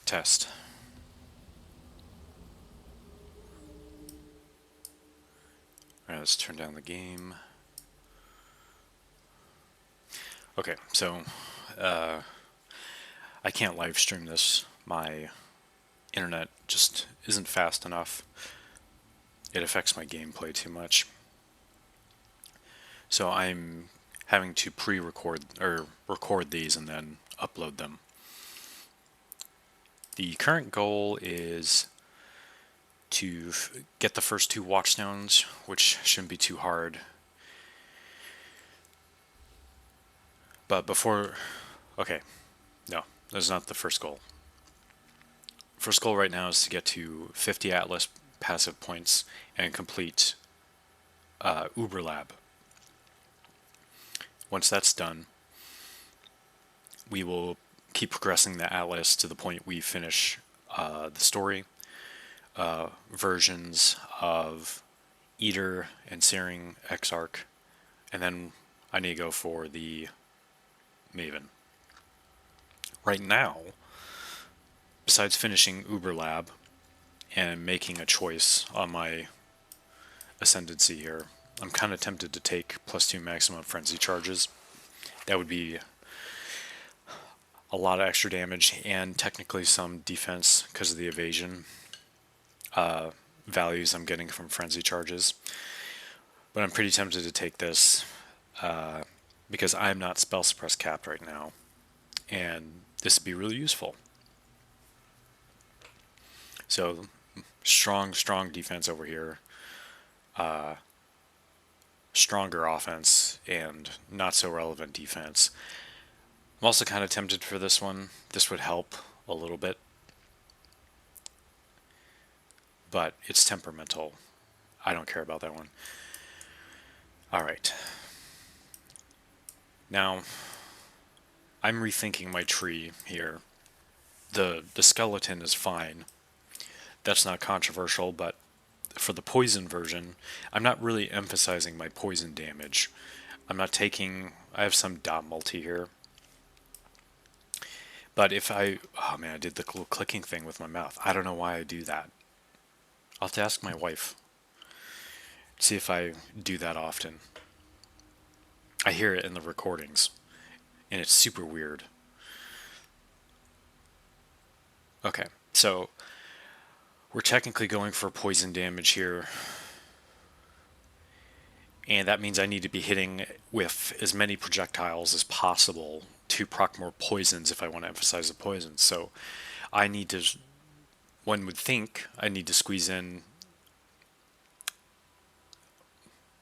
Test. Alright, let's turn down the game. Okay, so I can't live stream this. My internet just isn't fast enough. It affects my gameplay too much. So I'm having to pre-record or record these and then upload them. The current goal is to get the first 2 watchstones, which shouldn't be too hard. But before... Okay, no, that's not the first goal. First goal right now is to get to 50 Atlas passive points and complete Uber Lab. Once that's done, we will keep progressing the Atlas to the point we finish the story, versions of Eater and Searing Exarch, and then I need to go for the Maven. Right now, besides finishing Uber Lab and making a choice on my ascendancy here, I'm kind of tempted to take +2 maximum frenzy charges. That would be a lot of extra damage and technically some defense because of the evasion values I'm getting from frenzy charges. But I'm pretty tempted to take this because I'm not spell suppress capped right now, and this would be really useful. So strong defense over here, stronger offense, and not so relevant defense. I'm also kind of tempted for this one. This would help a little bit, but it's temperamental. I don't care about that one. Alright. Now, I'm rethinking my tree here. The skeleton is fine. That's not controversial, but for the poison version, I'm not really emphasizing my poison damage. I'm not taking... I have some dot multi here. But if I... Oh man, I did the little clicking thing with my mouth. I don't know why I do that. I'll have to ask my wife. See if I do that often. I hear it in the recordings, and it's super weird. Okay, so we're technically going for poison damage here, and that means I need to be hitting with as many projectiles as possible to proc more poisons if I want to emphasize the poisons. So I need to... One would think I need to squeeze in...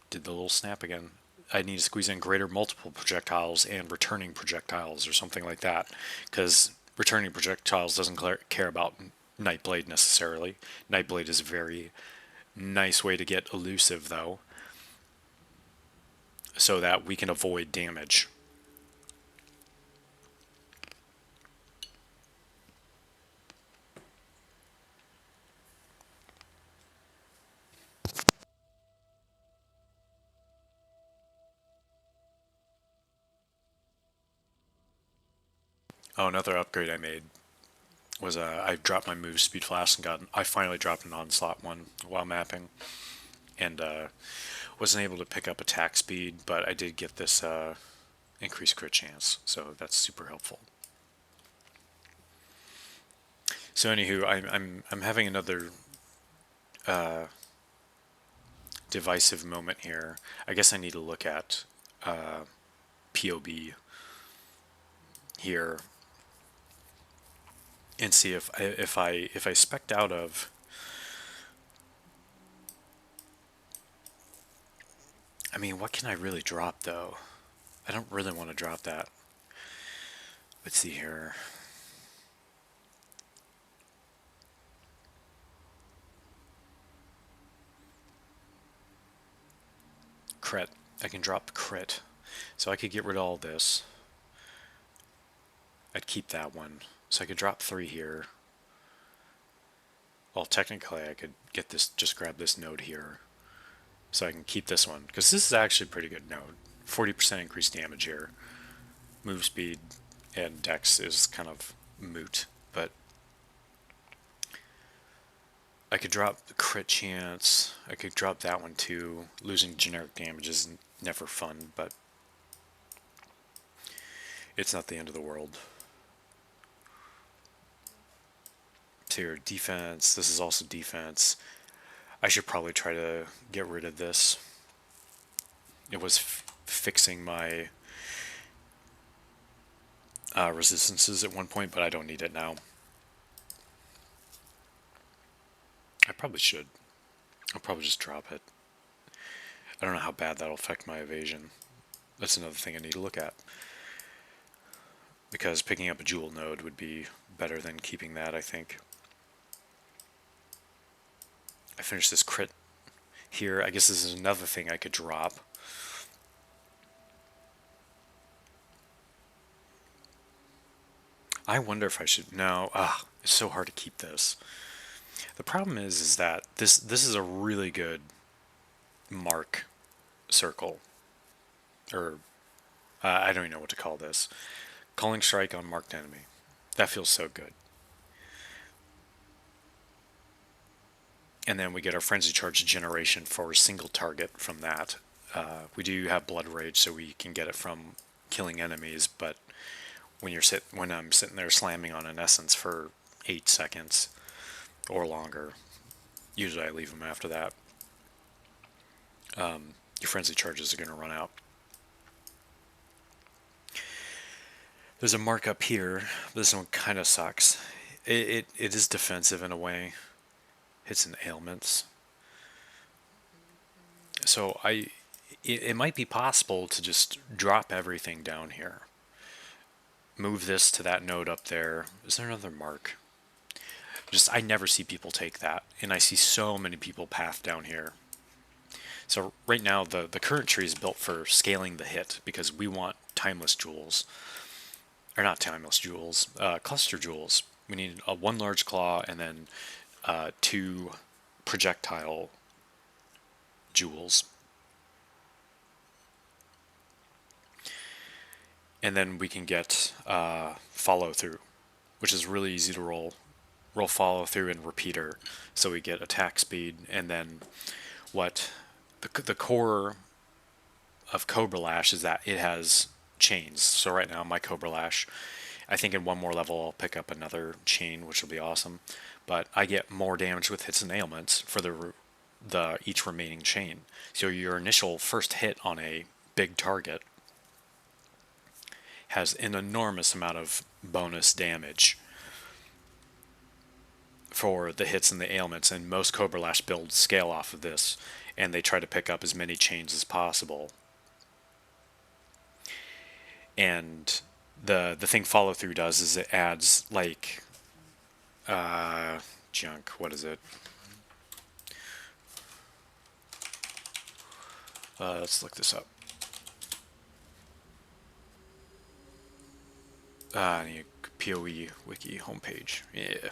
Did the little snap again. I need to squeeze in greater multiple projectiles and returning projectiles or something like that, because returning projectiles doesn't care about Nightblade necessarily. Nightblade is a very nice way to get elusive, though, so that we can avoid damage. Oh, another upgrade I made was I dropped my move speed flask and I finally dropped an onslaught one while mapping, and wasn't able to pick up attack speed, but I did get this increased crit chance, so that's super helpful. So anywho, I'm having another divisive moment here. I guess I need to look at POB here and see if I spec'd out of... I mean, what can I really drop though? I don't really want to drop that. Let's see here. Crit. I can drop crit. So I could get rid of all this. I'd keep that one. So I could drop 3 here. Well, technically I could get this, just grab this node here. So I can keep this one, because this is actually a pretty good node. 40% increased damage here. Move speed and dex is kind of moot, but I could drop the crit chance. I could drop that one too. Losing generic damage is never fun, but it's not the end of the world. So your defense. This is also defense. I should probably try to get rid of this. It was fixing my resistances at one point, but I don't need it now. I probably should. I'll probably just drop it. I don't know how bad that'll affect my evasion. That's another thing I need to look at. Because picking up a jewel node would be better than keeping that, I think. I finished this crit here. I guess this is another thing I could drop. I wonder if I should... No, it's so hard to keep this. The problem is that this is a really good mark circle. Or, I don't even know what to call this. Calling strike on marked enemy. That feels so good. And then we get our frenzy charge generation for a single target from that. We do have blood rage, so we can get it from killing enemies, but when I'm sitting there slamming on an essence for 8 seconds or longer, usually I leave them after that. Your frenzy charges are going to run out. There's a mark up here. This one kind of sucks. It is defensive in a way. Hits and ailments. So it might be possible to just drop everything down here. Move this to that node up there. Is there another mark? I never see people take that, and I see so many people path down here. So right now the current tree is built for scaling the hit because we want timeless jewels. Or not timeless jewels, cluster jewels. We need one large claw and then 2 projectile jewels. And then we can get follow through, which is really easy to roll. Roll follow through and repeater, so we get attack speed. And then what the core of Cobra Lash is that it has chains. So right now my Cobra Lash, I think in one more level I'll pick up another chain, which will be awesome. But I get more damage with hits and ailments for the each remaining chain. So your initial first hit on a big target has an enormous amount of bonus damage for the hits and the ailments, and most Cobra Lash builds scale off of this, and they try to pick up as many chains as possible. And the thing follow through does is it adds like junk. What is it? Let's look this up. I need a PoE wiki homepage. Yeah.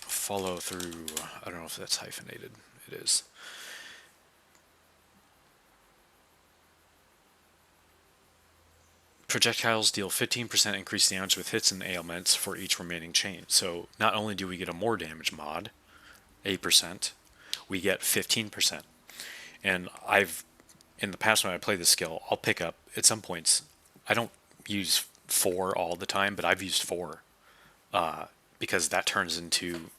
Follow through. I don't know if that's hyphenated. It is. Projectiles deal 15% increased damage with hits and ailments for each remaining chain. So not only do we get a more damage mod, 8%, we get 15%. And in the past when I play this skill, I'll pick up, at some points, I don't use 4 all the time, but I've used 4. Because that turns into,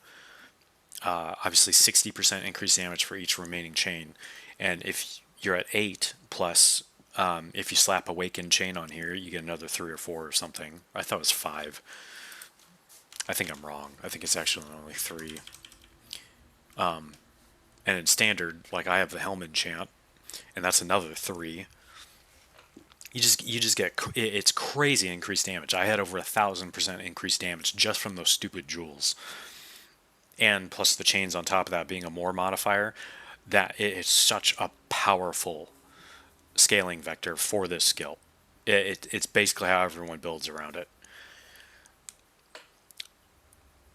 obviously, 60% increased damage for each remaining chain. And if you're at 8 plus... if you slap Awakened Chain on here, you get another 3 or 4 or something. I thought it was 5. I think I'm wrong. I think it's actually only 3. And in standard, like I have the Helm enchant, and that's another 3. You just get, it's crazy increased damage. I had over 1,000% increased damage just from those stupid jewels. And plus the chains on top of that being a more modifier, that it's such a powerful scaling vector for this skill. It's basically how everyone builds around it.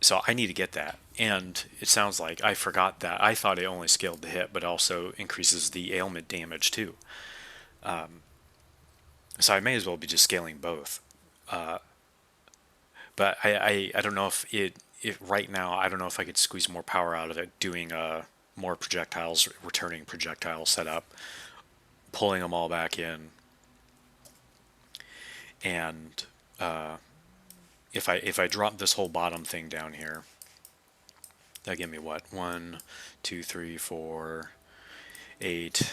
So I need to get that. And it sounds like I forgot that. I thought it only scaled the hit, but also increases the ailment damage too. So I may as well be just scaling both. But I don't know if it right now, I don't know if I could squeeze more power out of it doing more projectiles, returning projectile setup, pulling them all back in, and if I drop this whole bottom thing down here, that give me what? 1, 2, 3, 4, 8,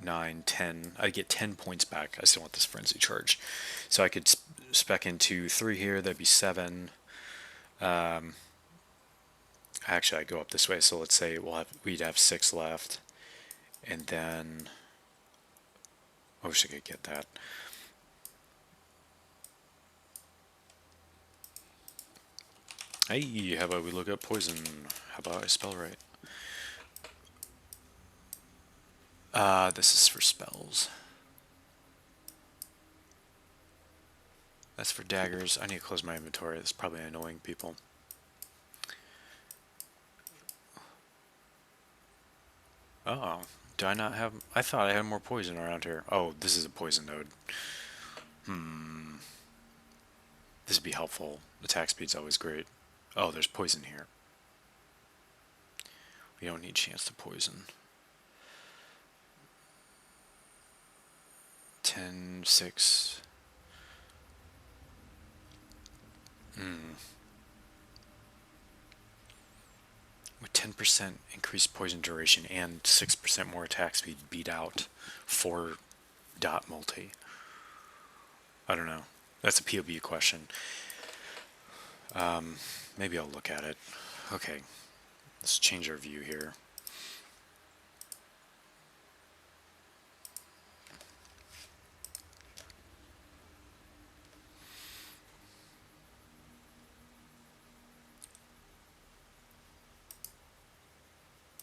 9, 10. I get 10 points back. I still want this frenzy charge, so I could spec into 3 here. That'd be 7. Actually, I go up this way. So let's say we'd have 6 left, and then I wish I could get that. Hey, how about we look up poison? How about I spell right? This is for spells. That's for daggers. I need to close my inventory. That's probably annoying people. Oh, do I not have... I thought I had more poison around here. Oh, this is a poison node. This would be helpful. Attack speed's always great. Oh, there's poison here. We don't need chance to poison. 10, 6. With 10% increased poison duration and 6% more attack speed, beat out 4 dot multi. I don't know. That's a POB question. Maybe I'll look at it. Okay, let's change our view here.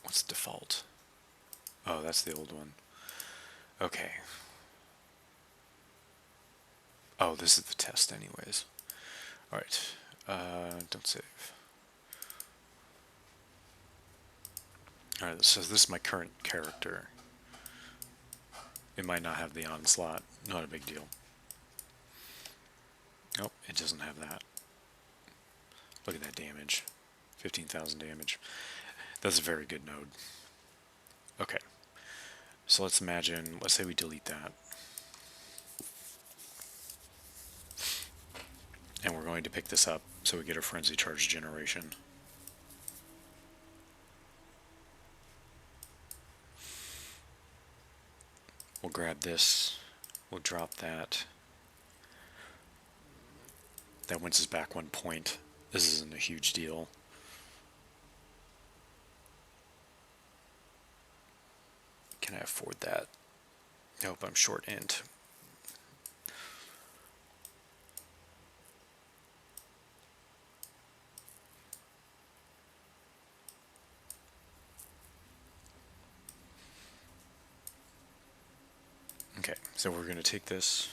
What's default? Oh, that's the old one. Okay. Oh, this is the test anyways. Alright. Don't save. Alright, so this is my current character. It might not have the onslaught. Not a big deal. Oh, it doesn't have that. Look at that damage. 15,000 damage. That's a very good node. Okay. So let's imagine, let's say we delete that. And we're going to pick this up so we get a frenzy charge generation. We'll grab this. We'll drop that. That wins us back 1 point. This isn't a huge deal. Can I afford that? Nope, I'm short int. Okay, so we're going to take this.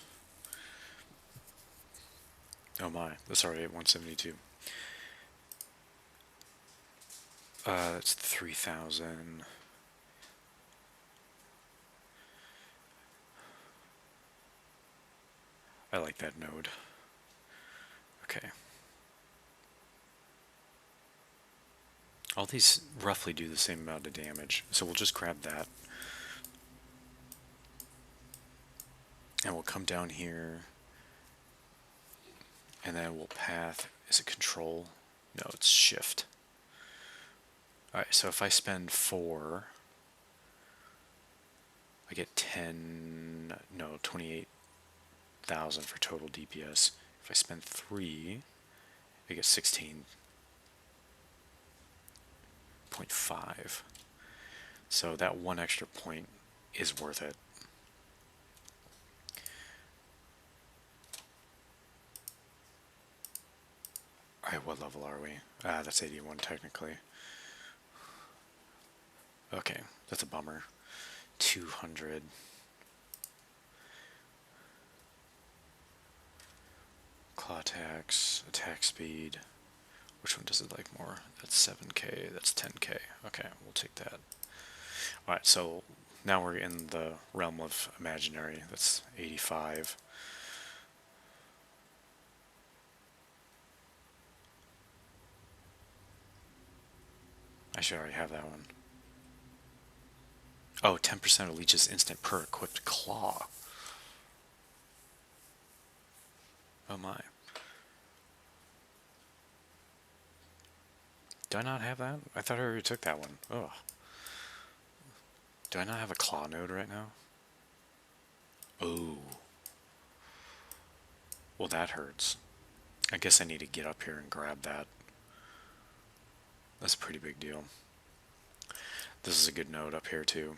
Oh my, that's already at 172. That's 3,000. I like that node. Okay. All these roughly do the same amount of damage, so we'll just grab that. And we'll come down here, and then we'll path. Is it control? No, it's shift. Alright, so if I spend 4, I get 10, no, 28,000 for total DPS. If I spend 3, I get 16.5. So that 1 extra point is worth it. Alright, what level are we? That's 81 technically. Okay, that's a bummer. 200. Claw attacks, attack speed. Which one does it like more? That's 7k, that's 10k. Okay, we'll take that. Alright, so now we're in the realm of imaginary. That's 85. I should already have that one. Oh, 10% of leeches instant per equipped claw. Oh my. Do I not have that? I thought I already took that one. Oh. Do I not have a claw node right now? Oh. Well, that hurts. I guess I need to get up here and grab that. That's a pretty big deal. This is a good node up here too.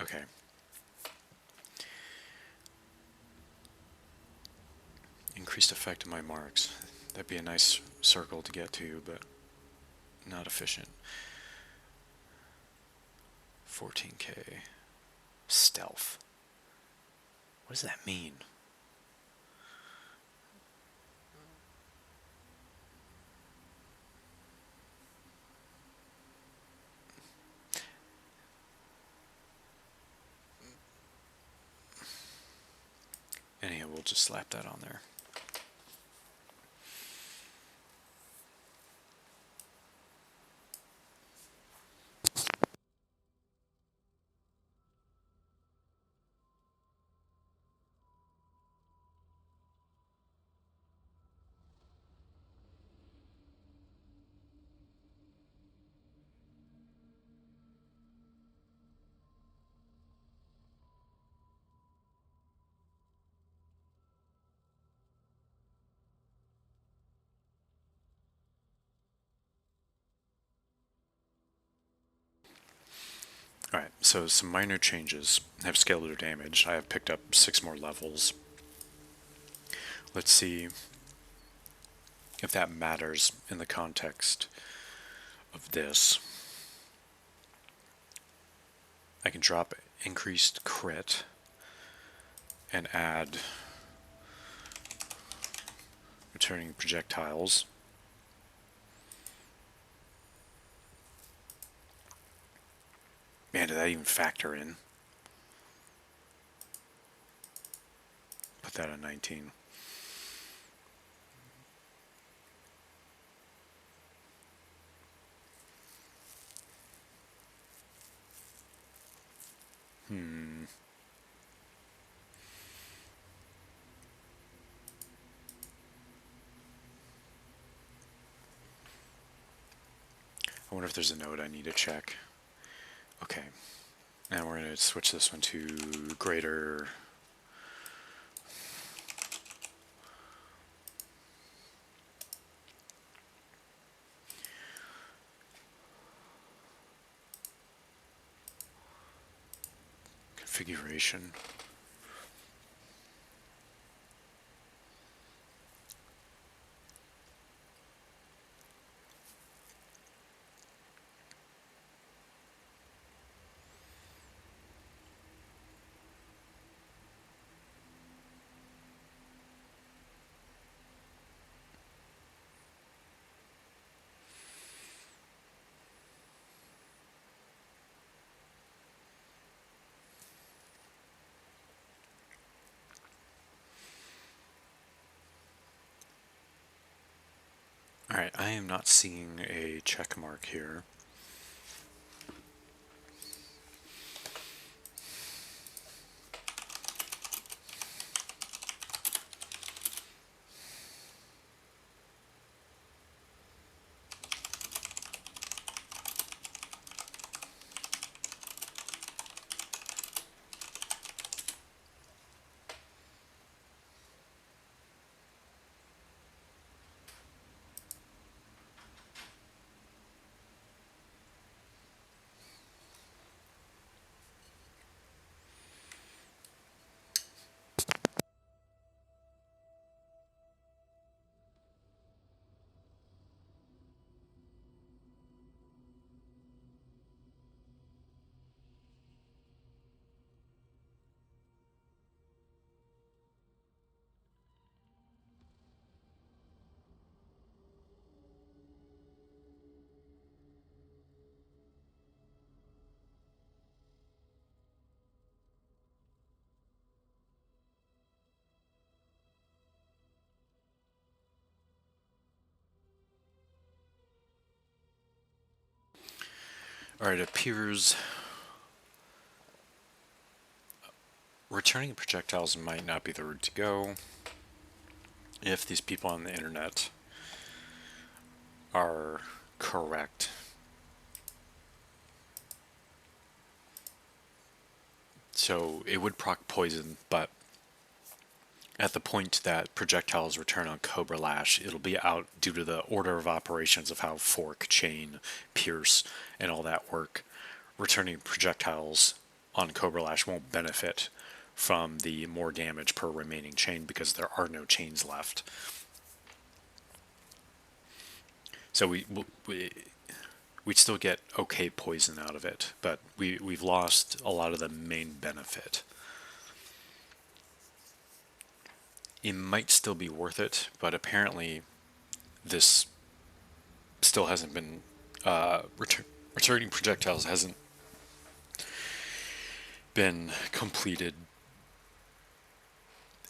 Okay. Increased effect of my marks. That'd be a nice circle to get to, but not efficient. 14k. Stealth. What does that mean? Anyhow, we'll just slap that on there. Alright, so some minor changes have scaled their damage. I have picked up 6 more levels. Let's see if that matters in the context of this. I can drop increased crit and add returning projectiles. Man, did that even factor in? Put that at 19. I wonder if there's a node I need to check. Okay. And we're going to switch this one to greater. Configuration. Alright, I am not seeing a check mark here. Alright, it appears returning projectiles might not be the route to go if these people on the internet are correct. So it would proc poison, but at the point that projectiles return on Cobra Lash, it'll be out due to the order of operations of how fork, chain, pierce, and all that work. Returning projectiles on Cobra Lash won't benefit from the more damage per remaining chain because there are no chains left. So we'd still get okay poison out of it, but we've lost a lot of the main benefit. It might still be worth it, but apparently this still hasn't been returning projectiles hasn't been completed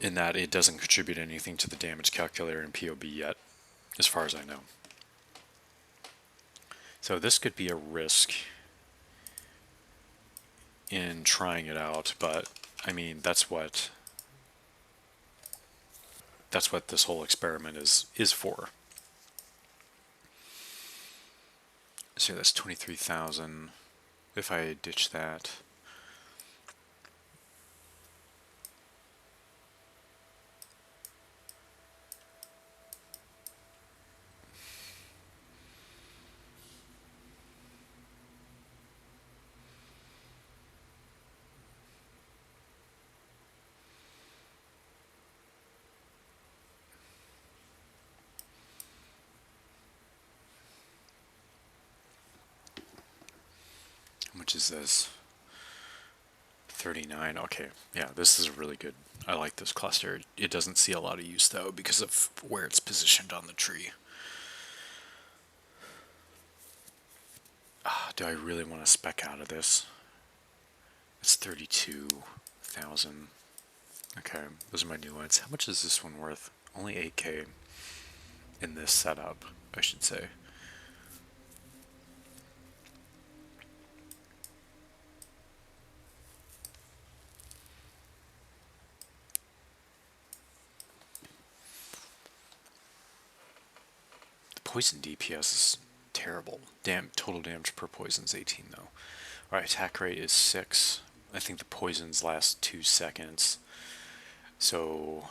in that it doesn't contribute anything to the damage calculator in POB yet, as far as I know. So this could be a risk in trying it out, but I mean that's what this whole experiment is for. So that's 23,000. If I ditch that, how much is this? 39. Okay, yeah, this is really good. I like this cluster. It doesn't see a lot of use though because of where it's positioned on the tree. Do I really want to spec out of this? It's 32,000. Okay, those are my new ones. How much is this one worth? Only 8k in this setup, I should say. The poison DPS is terrible. Total damage per poison is 18 though. Alright, attack rate is 6. I think the poisons last 2 seconds. So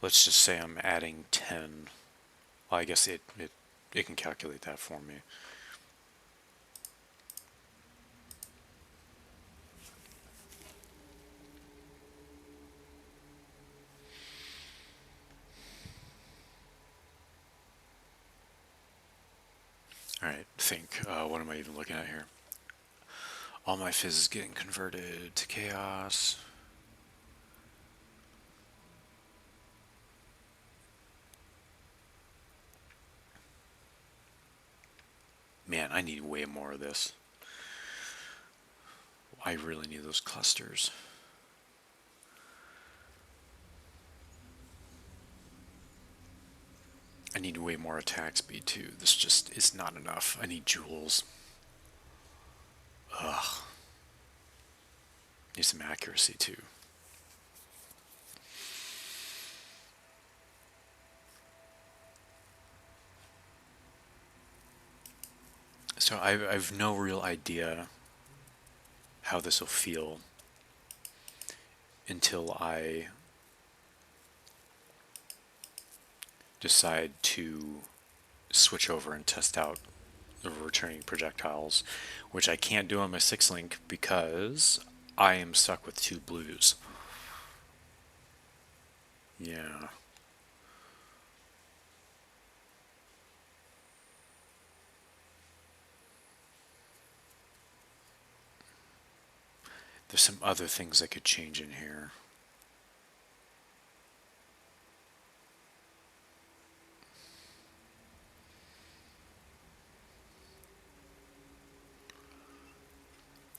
let's just say I'm adding 10. Well, I guess it can calculate that for me. Alright, what am I even looking at here? All my fizz is getting converted to chaos. Man, I need way more of this. I really need those clusters. I need way more attack speed too. This just is not enough. I need jewels. Ugh. Need some accuracy too. So I've no real idea how this will feel until I decide to switch over and test out the returning projectiles, which I can't do on my 6-link because I am stuck with 2 blues. Yeah. There's some other things I could change in here.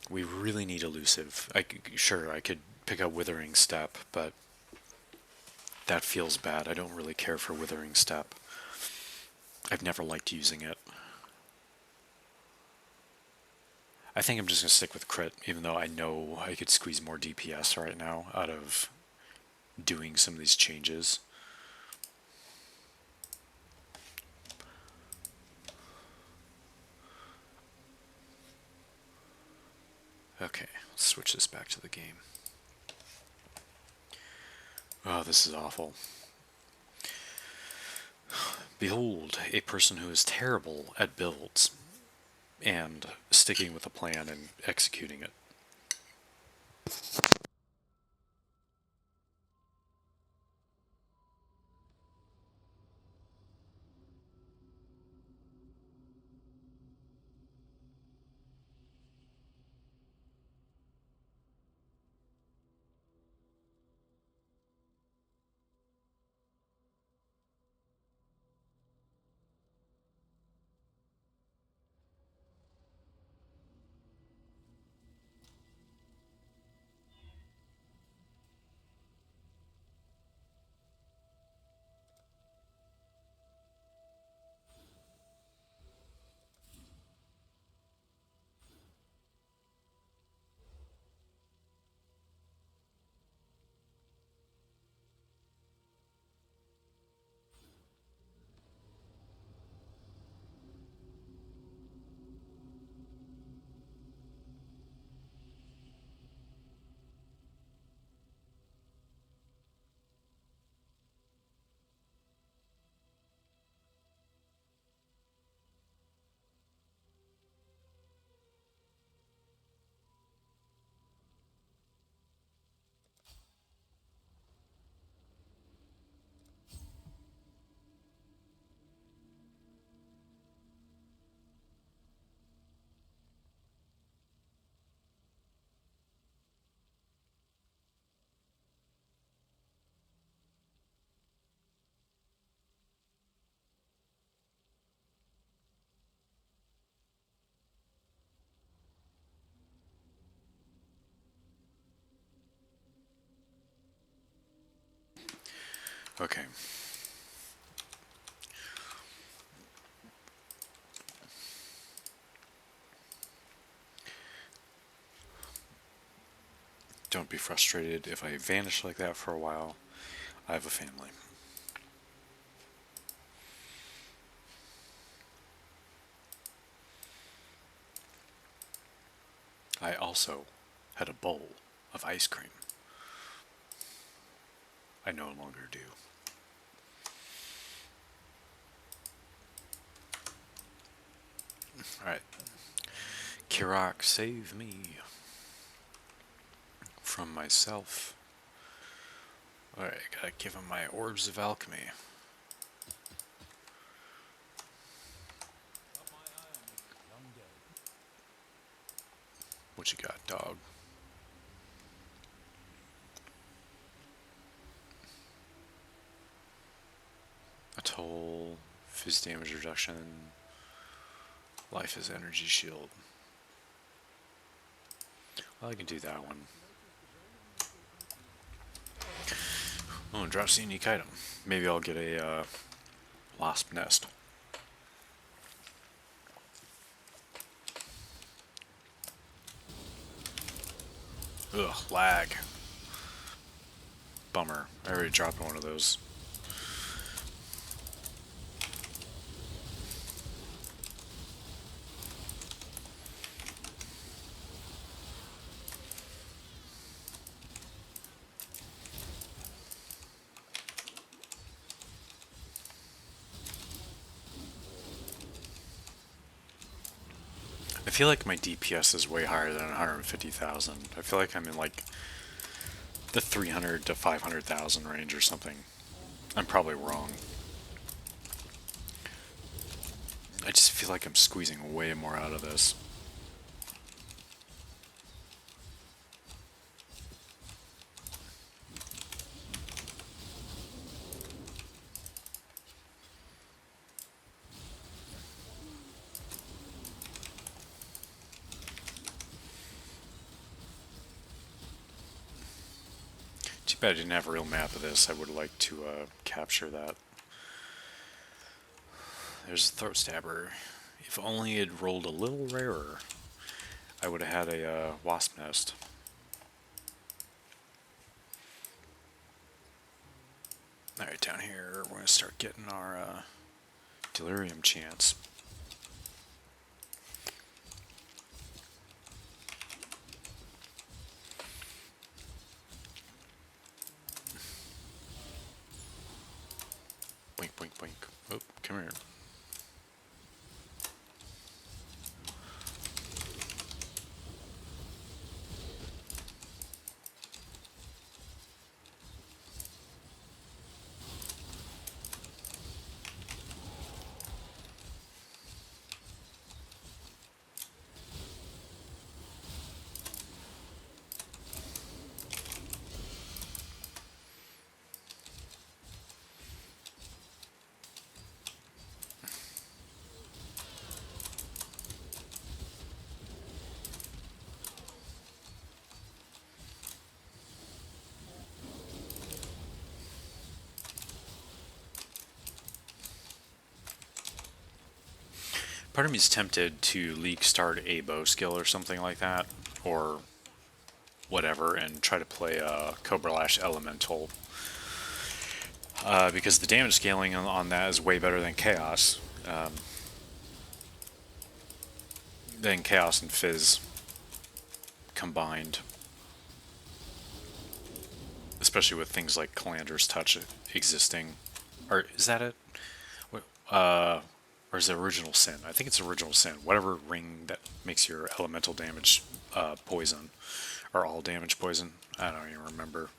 We really need elusive. Sure, I could pick up Withering Step, but that feels bad. I don't really care for Withering Step. I've never liked using it. I think I'm just going to stick with crit, even though I know I could squeeze more DPS right now out of doing some of these changes. Okay, let's switch this back to the game. Oh, this is awful. Behold, a person who is terrible at builds and sticking with a plan and executing it. Okay. Don't be frustrated if I vanish like that for a while. I have a family. I also had a bowl of ice cream. I no longer do. Alright. Kirak, save me from myself. Alright, gotta give him my orbs of alchemy. What you got, dog? Atoll, fizz damage reduction, life is energy shield. Well, I can do that one. Oh, and drops a unique item. Maybe I'll get a wasp nest. Ugh, lag. Bummer. I already dropped one of those. I feel like my DPS is way higher than 150,000. I feel like I'm in like the 300 to 500,000 range or something. I'm probably wrong. I just feel like I'm squeezing way more out of this. Too bad I didn't have a real map of this. I would like to capture that. There's a throat stabber. If only it rolled a little rarer. I would have had a wasp nest. Alright, down here we're going to start getting our delirium chance. Boink, boink, boink. Oh, come here. Part of me is tempted to leak start a bow skill or something like that, or whatever, and try to play a Cobra Lash Elemental. Because the damage scaling on that is way better than Chaos. Than Chaos and Fizz combined. Especially with things like Calander's Touch existing. Or is that it? Or is it Original Sin? I think it's Original Sin. Whatever ring that makes your elemental damage poison. Or all damage poison. I don't even remember.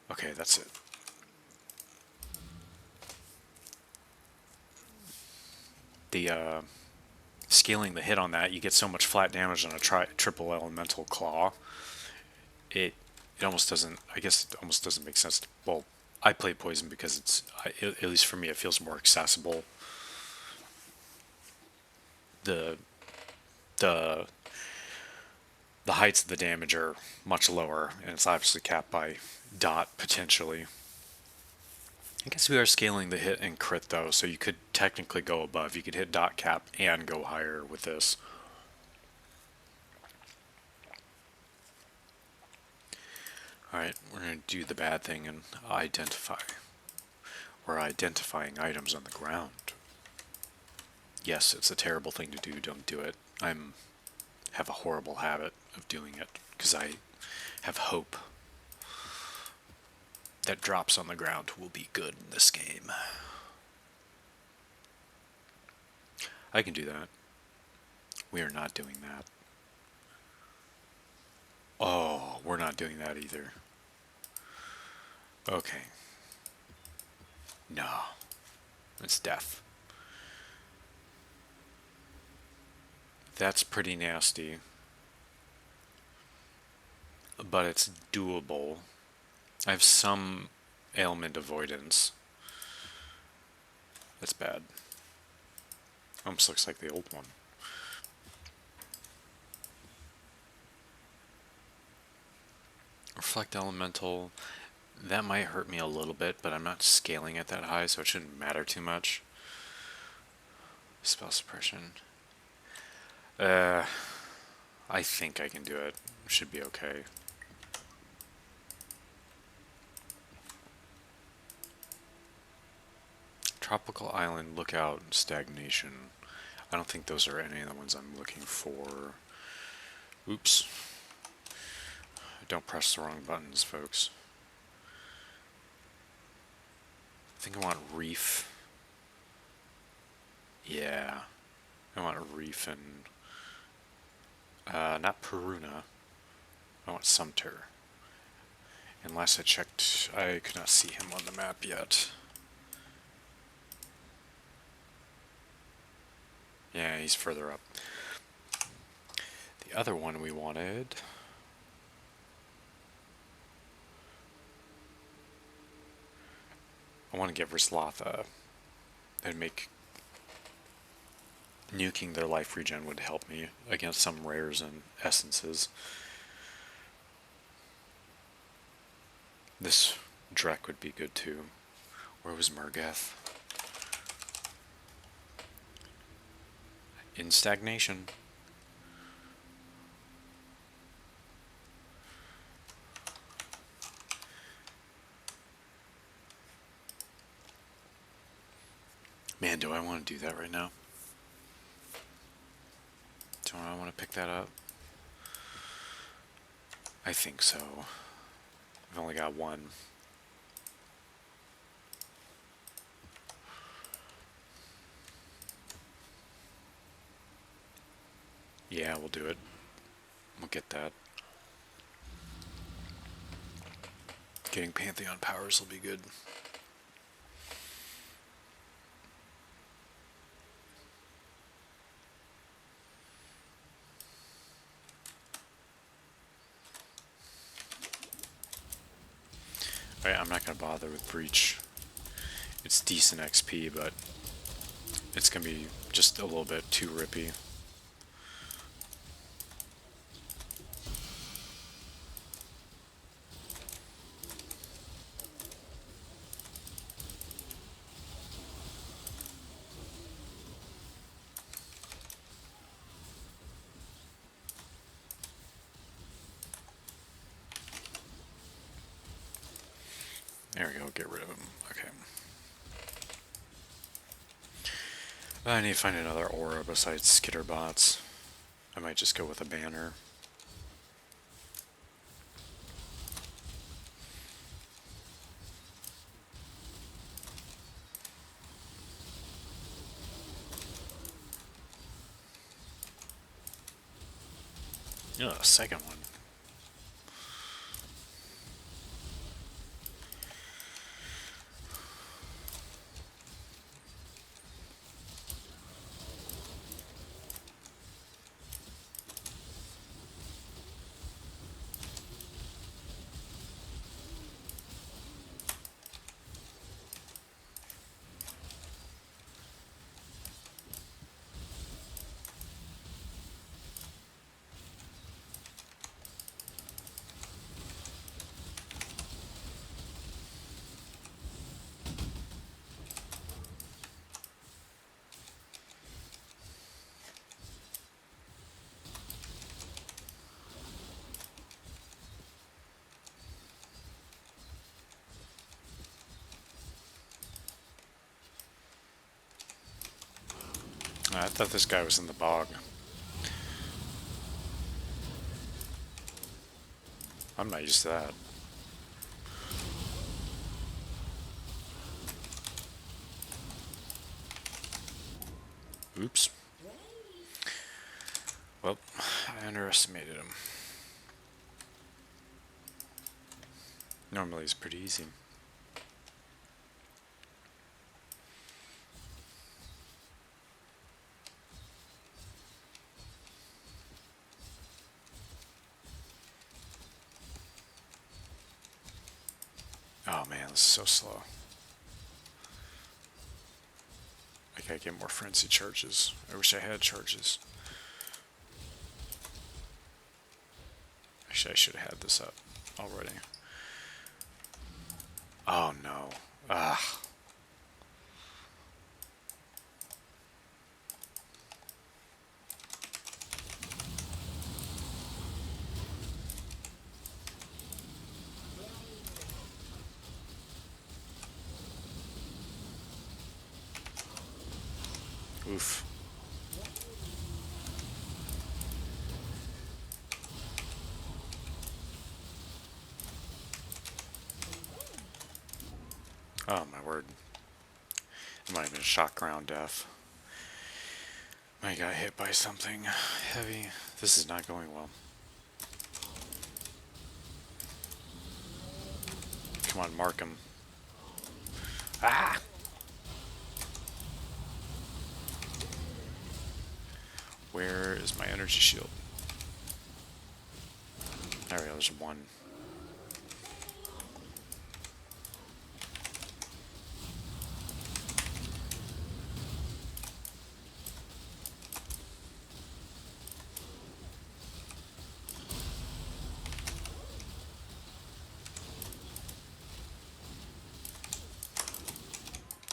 Okay, that's it. The scaling the hit on that, you get so much flat damage on a triple elemental claw. It almost doesn't. I guess it almost doesn't make sense. Well, I play poison because it's at least for me it feels more accessible. The the heights of the damage are much lower, and it's obviously capped by dot potentially. I guess we are scaling the hit and crit though, so you could technically go above. You could hit dot cap and go higher with this. Alright, we're going to do the bad thing and identify. We're identifying items on the ground. Yes, it's a terrible thing to do. Don't do it. Have a horrible habit of doing it because I have hope that drops on the ground will be good in this game. I can do that. We are not doing that. Oh, we're not doing that either. Okay. No. It's death. That's pretty nasty. But it's doable. I have some ailment avoidance. That's bad. Almost looks like the old one. Reflect Elemental. That might hurt me a little bit, but I'm not scaling it that high, so it shouldn't matter too much. Spell Suppression. I think I can do it. Should be okay. Tropical Island, Lookout, Stagnation. I don't think those are any of the ones I'm looking for. Oops. Don't press the wrong buttons, folks. I think I want Reef. Yeah. I want Reef and... not Peruna. I want Sumter. And last I checked, I could not see him on the map yet. Yeah, he's further up. The other one we wanted... I want to get Rislatha. And make... Nuking their life regen would help me against some rares and essences. This Drek would be good too. Where was Murgath? In stagnation. Man, do I want to do that right now? Do I want to pick that up? I think so. I've only got one. Yeah, we'll do it. We'll get that. Getting Pantheon powers will be good. Alright, I'm not going to bother with Breach. It's decent XP, but it's going to be just a little bit too rippy. There we go, get rid of him. Okay. I need to find another aura besides Skitterbots. I might just go with a banner. Oh, a second one. I thought this guy was in the bog. I'm not used to that. Oops. Well, I underestimated him. Normally it's pretty easy. Oh man, this is so slow. I gotta get more frenzy charges. I wish I had charges. Actually, I should have had this up already. Oh no. Ah. Oof. Oh my word. It might have been shock ground death. I got hit by something heavy. This is not going well. Come on, mark him. Ah! Where is my energy shield? There we go, there's one.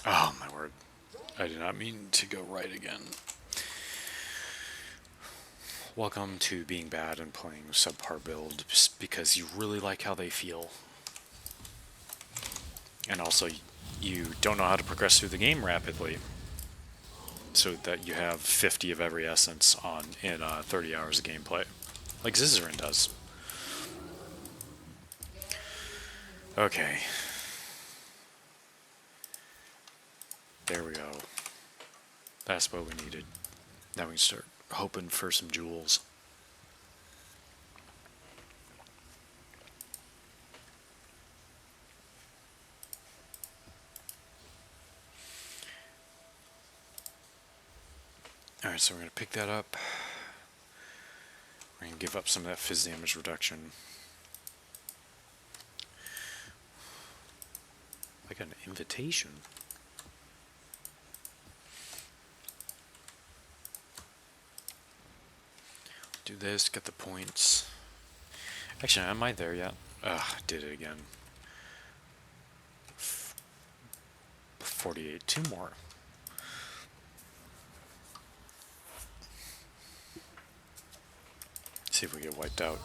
Oh my word. I did not mean to go right again. Welcome to being bad and playing subpar build just because you really like how they feel. And also, you don't know how to progress through the game rapidly. so that you have 50 of every essence on in 30 hours of gameplay, like Zizarin does. Okay. There we go. That's what we needed. Now we can start hoping for some jewels. Alright, so we're going to pick that up. We're going to give up some of that fizz damage reduction. Like an invitation. Do this, get the points. Actually, am I there yet? Ugh, did it again. 48, 2 more. See if we get wiped out.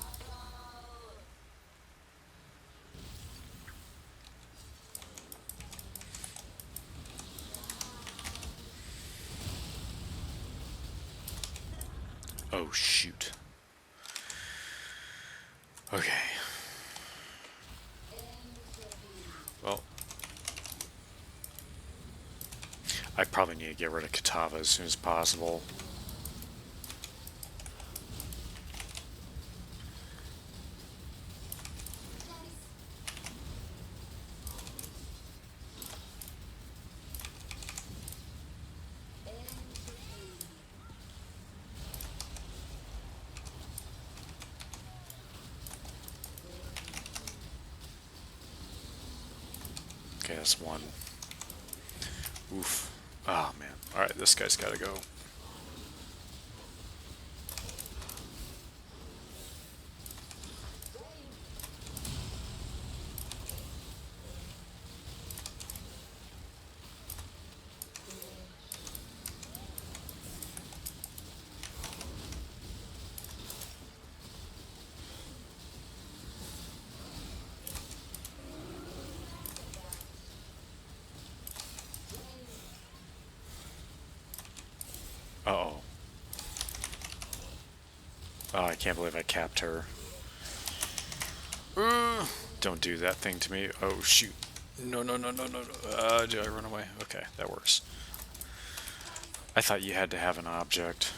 Oh, shoot. Okay. Well, I probably need to get rid of Katava as soon as possible. Okay, that's one. Oof. Oh, man. Alright, this guy's gotta go. Uh-oh. Oh, I can't believe I capped her. Don't do that thing to me. Oh, shoot. No, no, no, no, no, no. Did I run away? Okay, that works. I thought you had to have an object.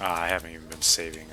I haven't even been saving,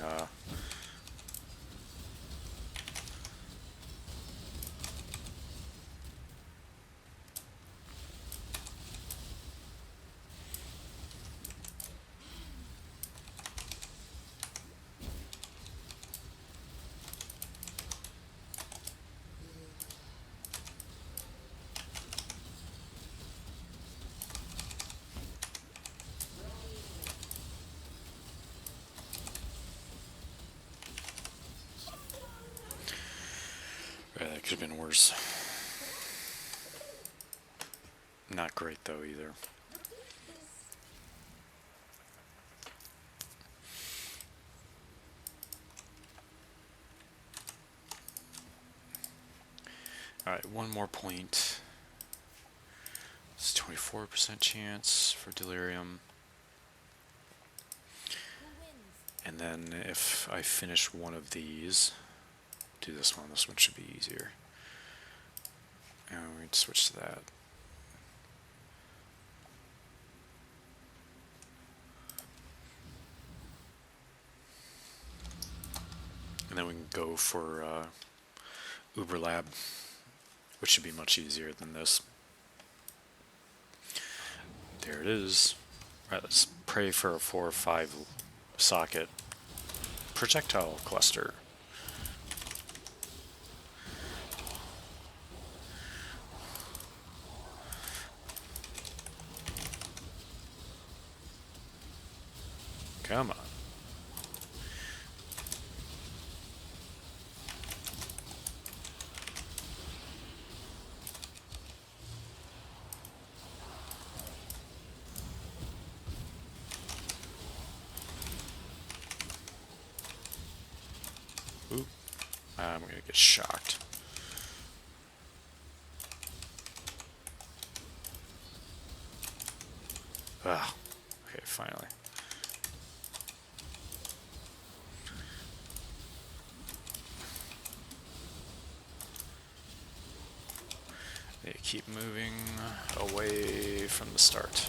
that could have been worse. Not great, though, either. Alright, one more point. It's 24% chance for delirium. And then if I finish one of these, do this one should be easier. And we can switch to that. And then we can go for Uber Lab, which should be much easier than this. There it is. Alright, let's pray for a 4 or 5 socket projectile cluster. Come on. Oop. I'm gonna get shocked. Ugh. Okay, finally. They keep moving away from the start.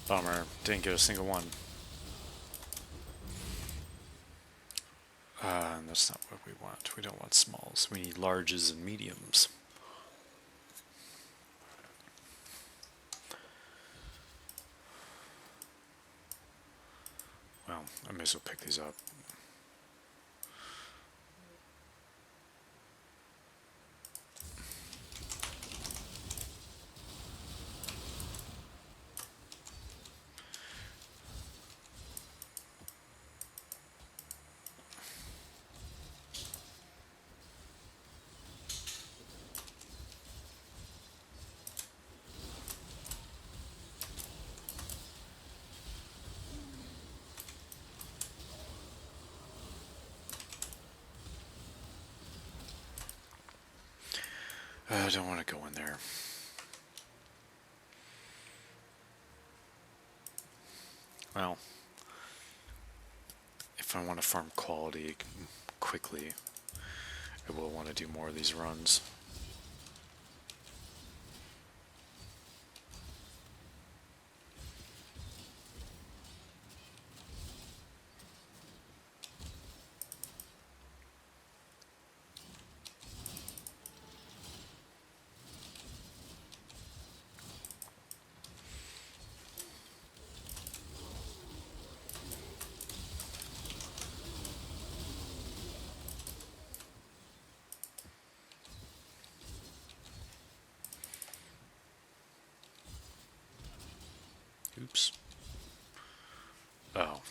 Bummer, didn't get a single one. That's not what we want. We don't want smalls. We need larges and mediums. Well, I may as well pick these up. I don't want to go in there. Well, if I want to farm quality quickly, I will want to do more of these runs. Oops. Oh.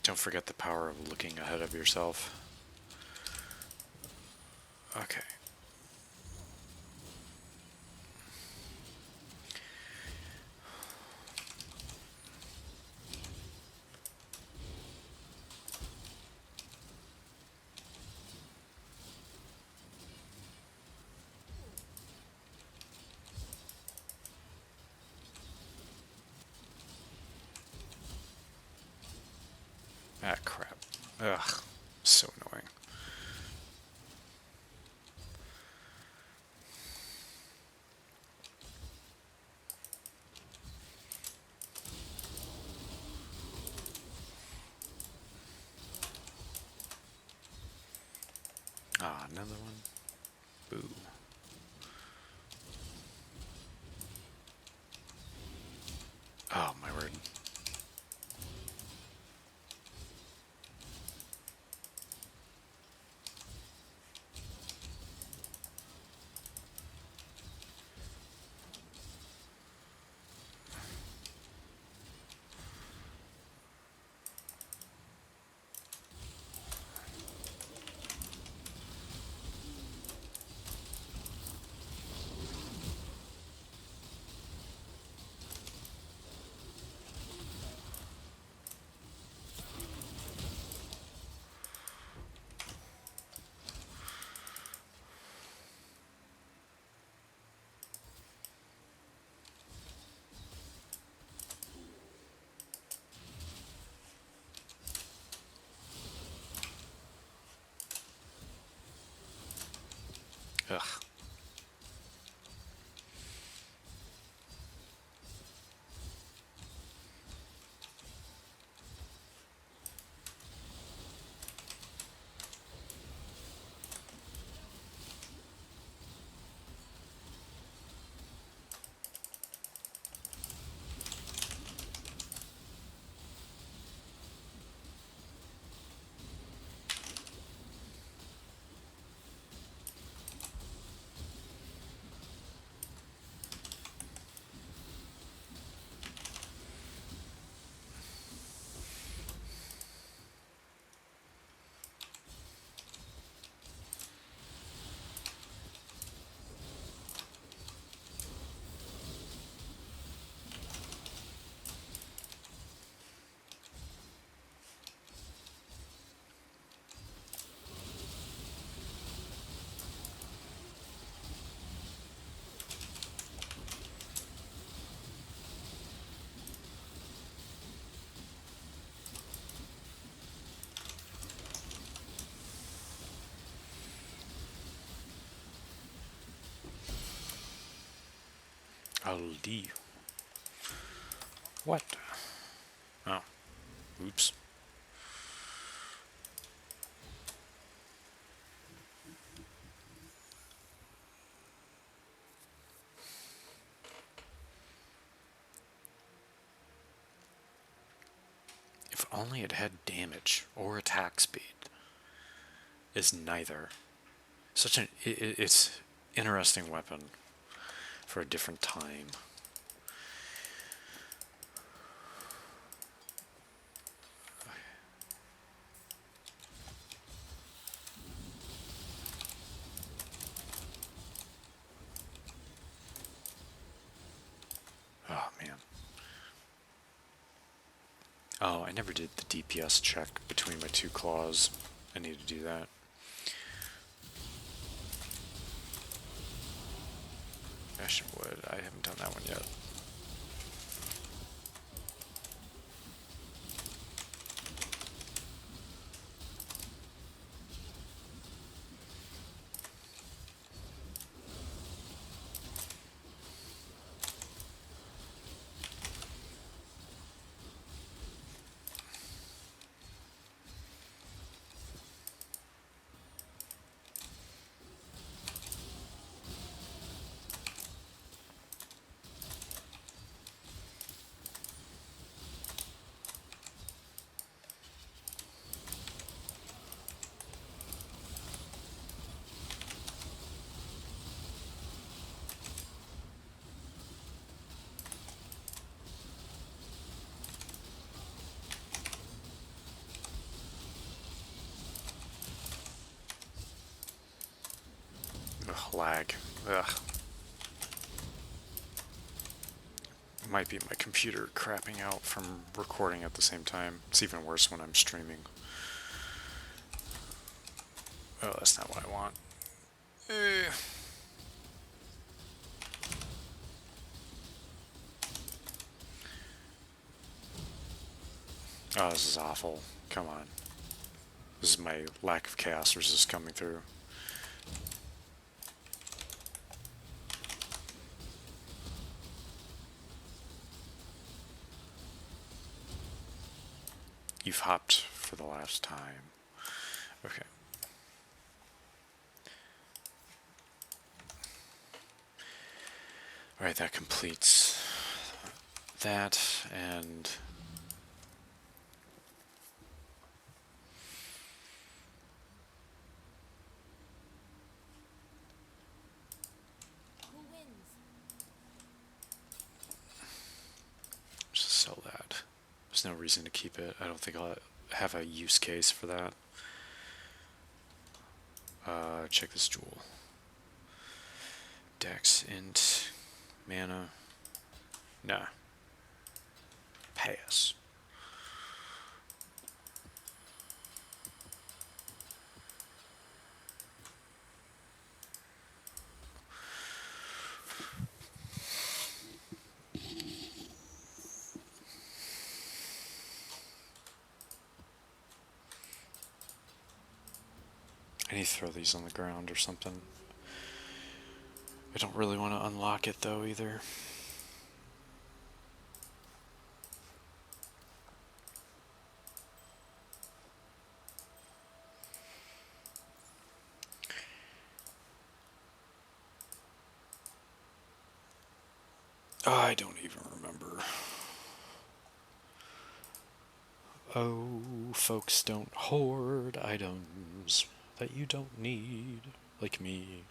Don't forget the power of looking ahead of yourself. Okay. Ah, crap. Ugh. So annoying. Ah, another one. Boo. Oh, my word. Ugh. Howdy. What? Oh. Oops. If only it had damage or attack speed. It's neither. Such an it's interesting weapon for a different time. Oh man. Oh, I never did the DPS check between my two claws. I need to do that. Ash and wood. I haven't done that one yet. Ugh, lag. Ugh. It might be my computer crapping out from recording at the same time. It's even worse when I'm streaming. Oh, that's not what I want. Oh, this is awful. Come on. This is my lack of chaos resist coming through. You've hopped for the last time. Okay. Alright, that completes that, and just sell that. There's no reason to keep it. I don't think I'll have a use case for that. Check this jewel. Dex, int, mana. Nah. Pass. I need to throw these on the ground or something. I don't really want to unlock it though either. I don't even remember. Oh, folks don't hoard items that you don't need, like me.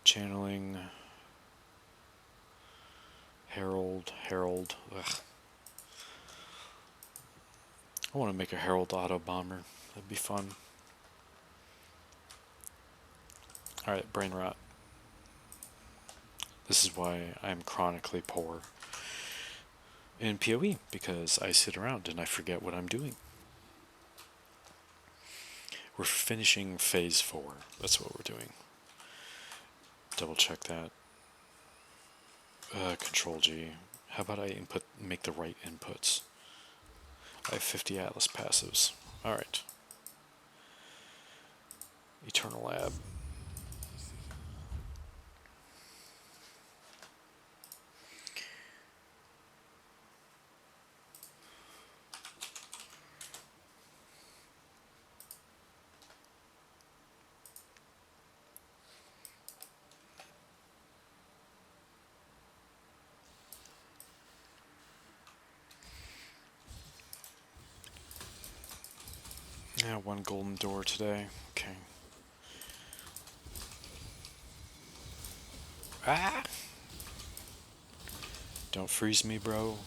Channeling. Herald. Ugh. I want to make a Herald auto bomber. That'd be fun. Alright, brain rot. This is why I'm chronically poor in PoE, because I sit around and I forget what I'm doing. We're finishing phase 4. That's what we're doing. Double check that. Control G. How about I make the right inputs? I have 50 Atlas passives. Alright. Eternal Lab. Yeah, one golden door today. Okay. Ah! Don't freeze me, bro.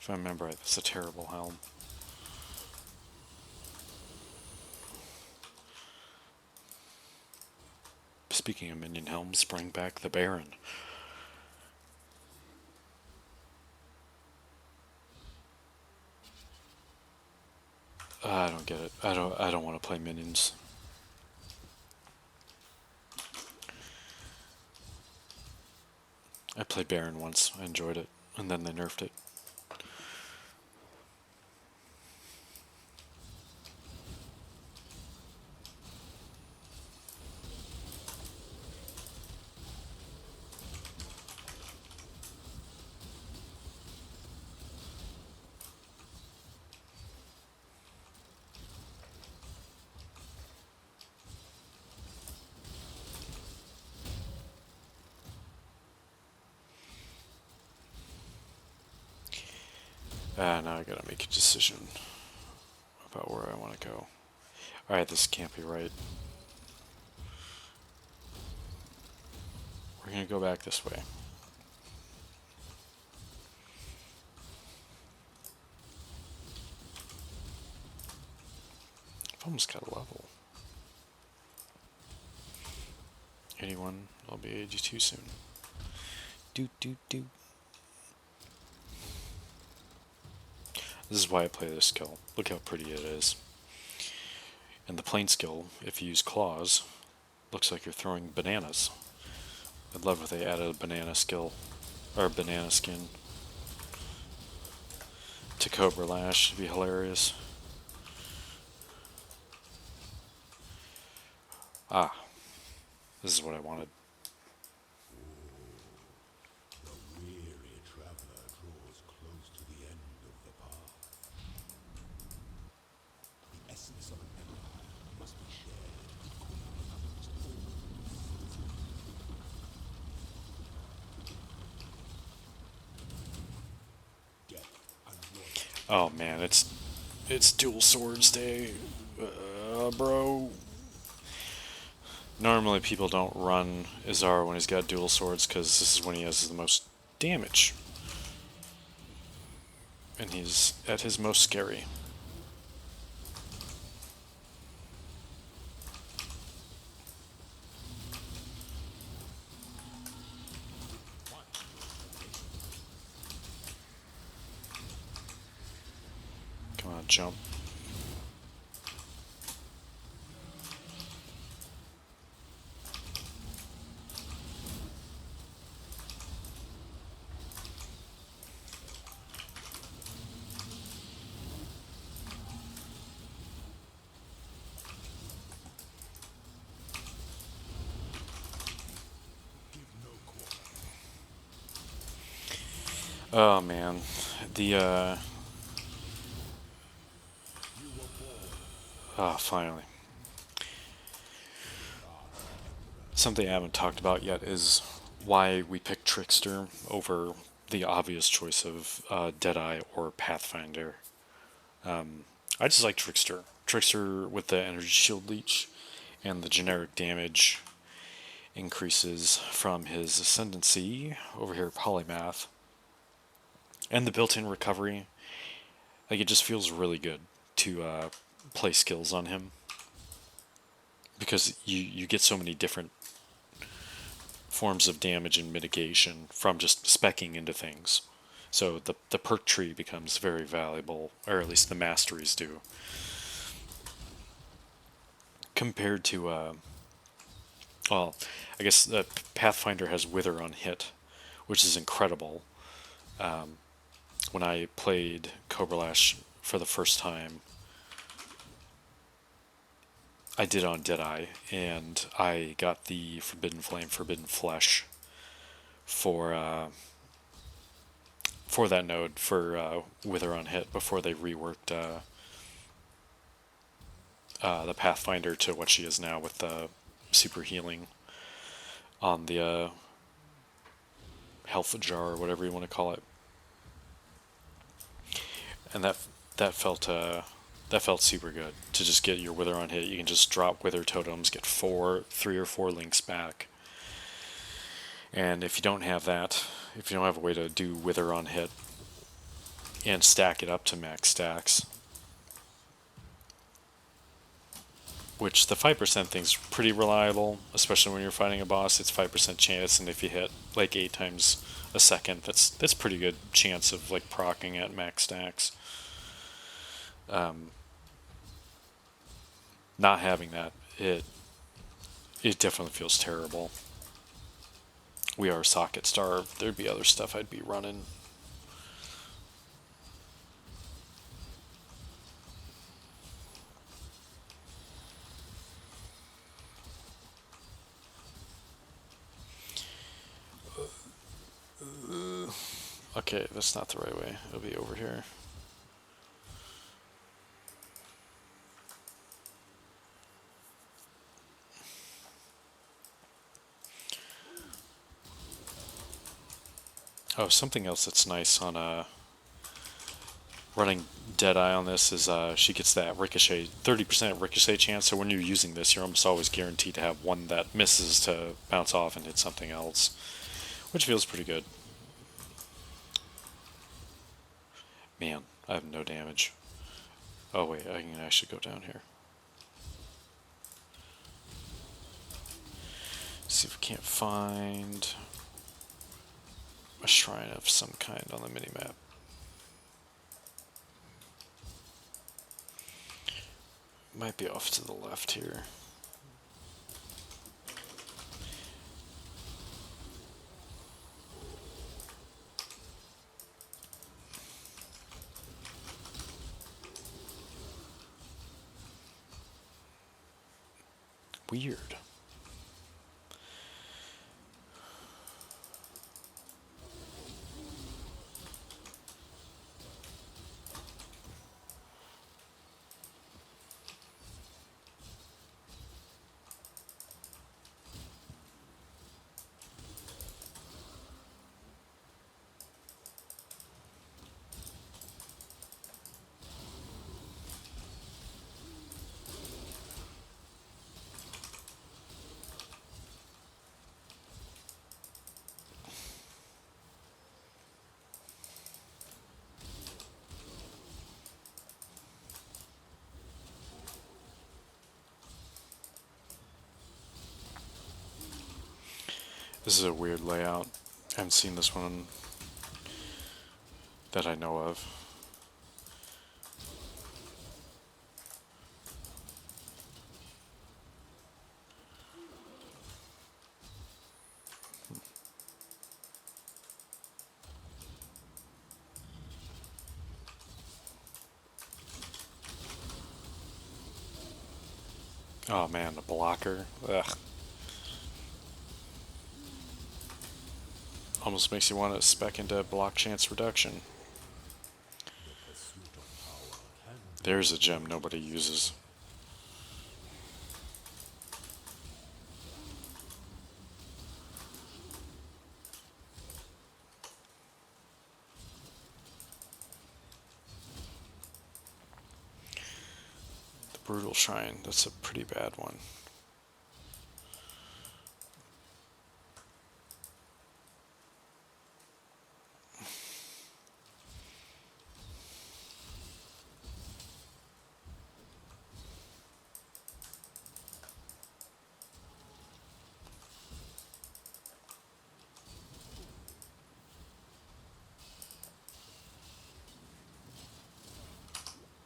If I remember right, that's a terrible helm. Speaking of minion helms, bring back the Baron. I don't get it. I don't want to play minions. I played Baron once. I enjoyed it, and then they nerfed it. Now I gotta make a decision about where I want to go. Alright, this can't be right. We're gonna go back this way. I've almost got a level. 81. I'll be 82 soon. Do do do. This is why I play this skill. Look how pretty it is. And the plain skill, if you use claws, looks like you're throwing bananas. I'd love if they added a banana skill, or a banana skin, to Cobra Lash. It'd be hilarious. Ah, this is what I wanted. The weary traveler draws close to the end of the path. The essence of an empire must be shared equally. Death and loyalty. Oh man, it's dual swords day, bro. Normally people don't run Izar when he's got dual swords because this is when he has the most damage. And he's at his most scary. Come on, jump. Give no quarter. Oh man, the You were born finally. Something I haven't talked about yet is why we picked Trickster over the obvious choice of Deadeye or Pathfinder. I just like Trickster. Trickster with the energy shield leech and the generic damage increases from his ascendancy over here, polymath, and the built-in recovery. Like it just feels really good to play skills on him because you get so many different forms of damage and mitigation from just specking into things. So the perk tree becomes very valuable, or at least the masteries do, compared to well, I guess Pathfinder has Wither on hit, which is incredible. When I played Cobra Lash for the first time, I did on Deadeye, and I got the Forbidden Flame, Forbidden Flesh for that node for Wither on hit before they reworked the Pathfinder to what she is now with the super healing on the health jar or whatever you want to call it, and that felt that felt super good to just get your Wither on hit. You can just drop Wither totems, get 3 or 4 links back, and if you don't have that, if you don't have a way to do Wither on hit and stack it up to max stacks, which the 5% thing's pretty reliable, especially when you're fighting a boss. It's 5% chance, and if you hit like 8 times a second, that's pretty good chance of like proccing at max stacks. Not having that, it definitely feels terrible. We are socket starved. There'd be other stuff I'd be running. Okay, that's not the right way. It'll be over here. Oh, something else that's nice on running Deadeye on this is she gets that ricochet, 30% ricochet chance. So when you're using this, you're almost always guaranteed to have one that misses to bounce off and hit something else, which feels pretty good. Man, I have no damage. Oh wait, I can actually go down here. See if we can't find a shrine of some kind on the minimap. Might be off to the left here. Weird. This is a weird layout. I haven't seen this one that I know of. Oh man, the blocker. Ugh. Almost makes you want to spec into block chance reduction. The pursuit of power can be There's a gem nobody uses. The Brutal Shrine, that's a pretty bad one.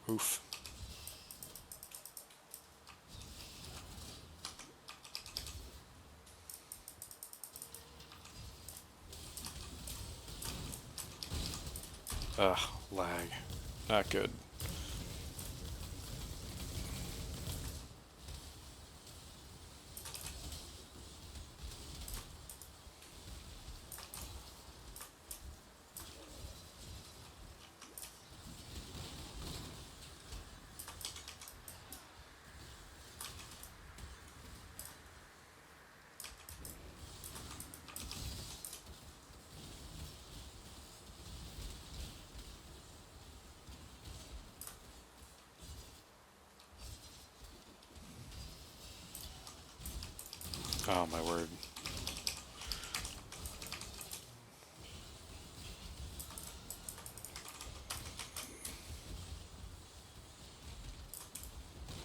Oof. Ugh, lag. Not good. Oh my word.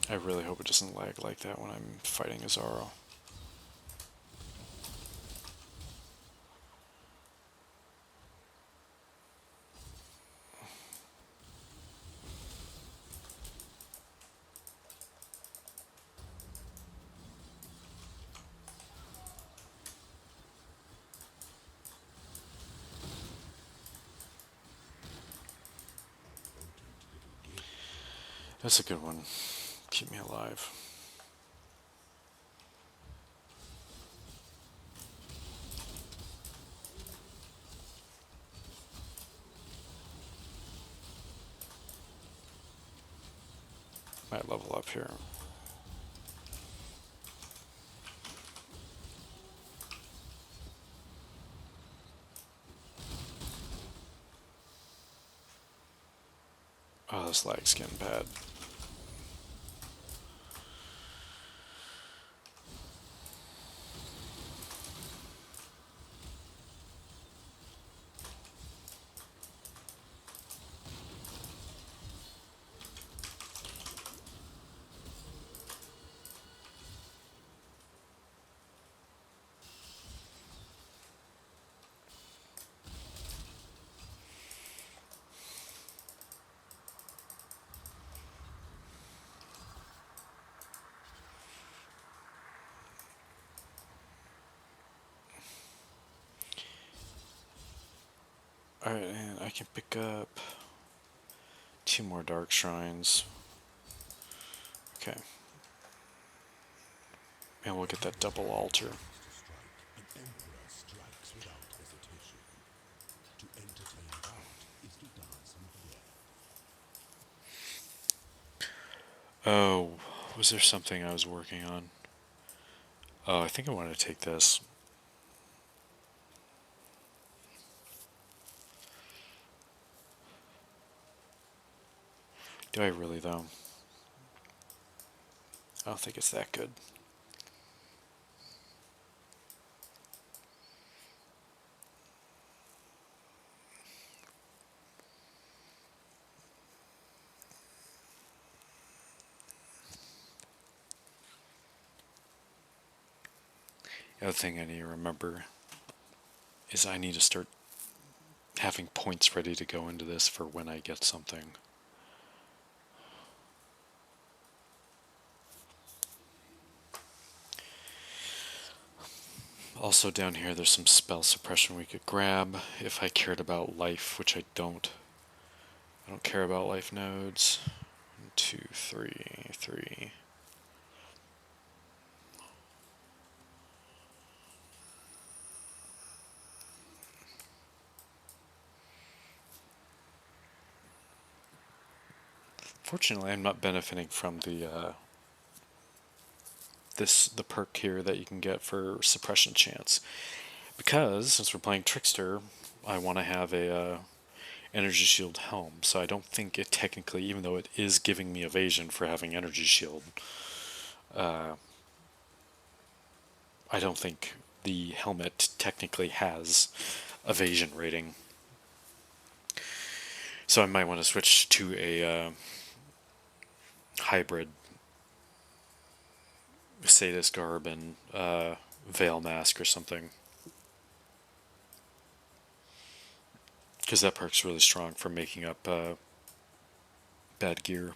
I really hope it doesn't lag like that when I'm fighting Azaro. That's a good one. Keep me alive. Might level up here. Oh, this lag's getting bad. Alright, and I can pick up 2 more dark shrines. Okay. And we'll get that double altar. To strike, an emperor strikes without hesitation. To entertain doubt is to dance in fear. Oh, was there something I was working on? Oh, I think I want to take this. Do I really, though? I don't think it's that good. The other thing I need to remember is I need to start having points ready to go into this for when I get something. Also down here there's some spell suppression we could grab if I cared about life, which I don't. I don't care about life nodes. 1, 2, 3, 3. Fortunately, I'm not benefiting from the perk here that you can get for suppression chance, because since we're playing trickster, I want to have a energy shield helm. So I don't think it technically, even though it is giving me evasion for having energy shield, I don't think the helmet technically has evasion rating. So I might want to switch to a hybrid Sadist garb and veil mask or something, because that perk's really strong for making up bad gear.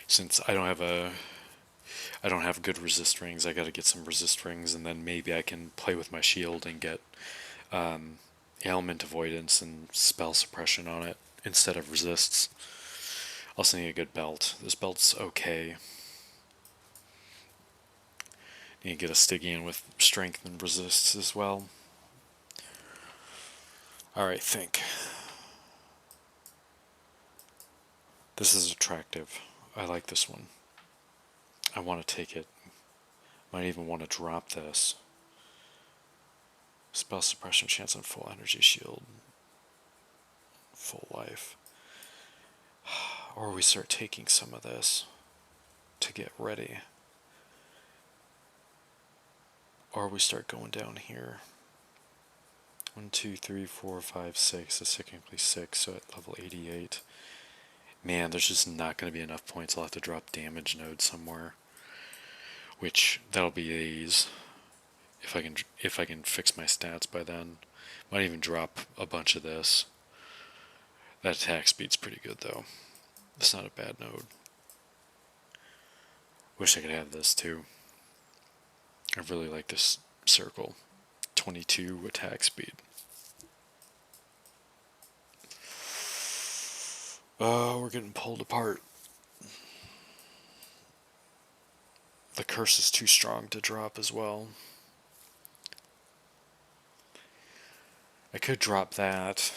Since I don't have good resist rings, I got to get some resist rings, and then maybe I can play with my shield and get ailment avoidance and spell suppression on it instead of resists. Also need a good belt. This belt's okay. Need to get a Stygian with strength and resists as well. Alright, think. This is attractive. I like this one. I want to take it. Might even want to drop this. Spell suppression chance on full energy shield. Full life. Or we start taking some of this to get ready. or we start going down here. 1, 2, 3, 4, 5, 6. That's technically 6, so at level 88. Man, there's just not going to be enough points. I'll have to drop damage node somewhere. Which, that'll be A's. If I can fix my stats by then. Might even drop a bunch of this. That attack speed's pretty good though. It's not a bad node. Wish I could have this too. I really like this circle. 22 attack speed. Oh, we're getting pulled apart. The curse is too strong to drop as well. I could drop that,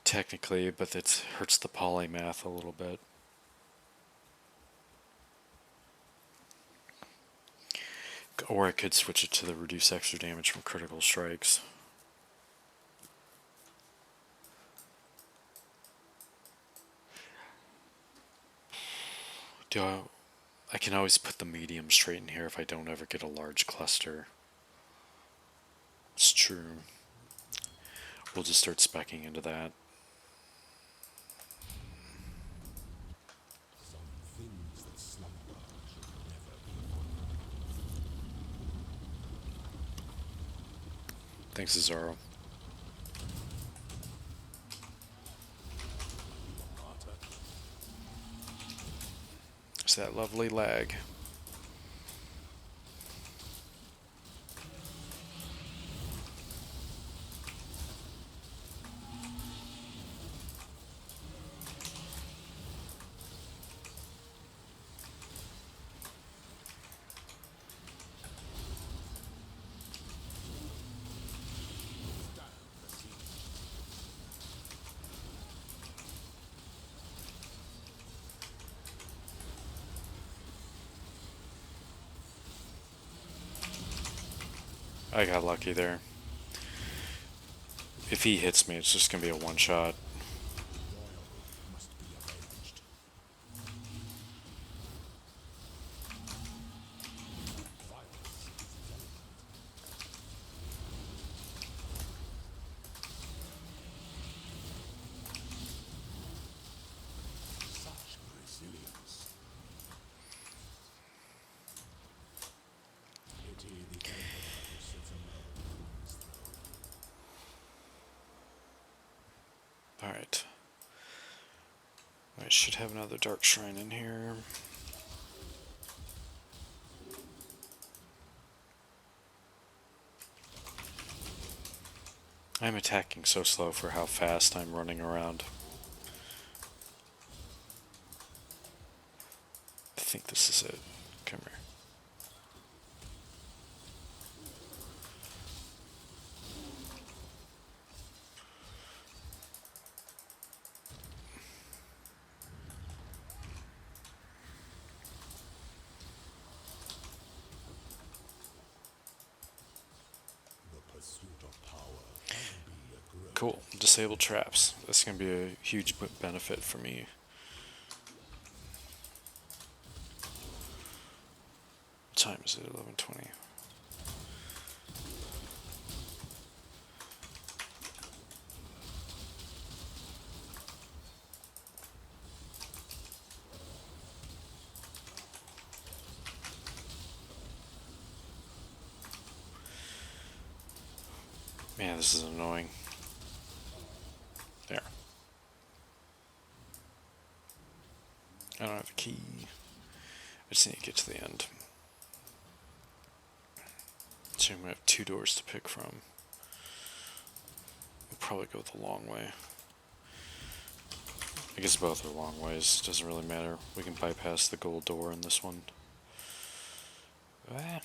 technically, but it hurts the polymath a little bit. Or I could switch it to the reduce extra damage from critical strikes. I can always put the medium straight in here if I don't ever get a large cluster. It's true. We'll just start speccing into that. Some things that slumber should never be Thanks, Cesaro. martyr. It's that lovely lag. I got lucky there. If he hits me, it's just going to be a one-shot. Royal must be avenged. Violence is delicate. Such resilience. Pity the emperor who sits alone on his throne. Alright. I should have another Dark Shrine in here. I'm attacking so slow for how fast I'm running around. I think this is it. Come here. The pursuit of power can be a growth. Cool. Disable traps. That's going to be a huge benefit for me. What time is it? 11:20. Man, this is annoying. There. I don't have a key. I just need to get to the end. So I'm going to have 2 doors to pick from. I'll probably go the long way. I guess both are long ways. Doesn't really matter. We can bypass the gold door in this one. Okay.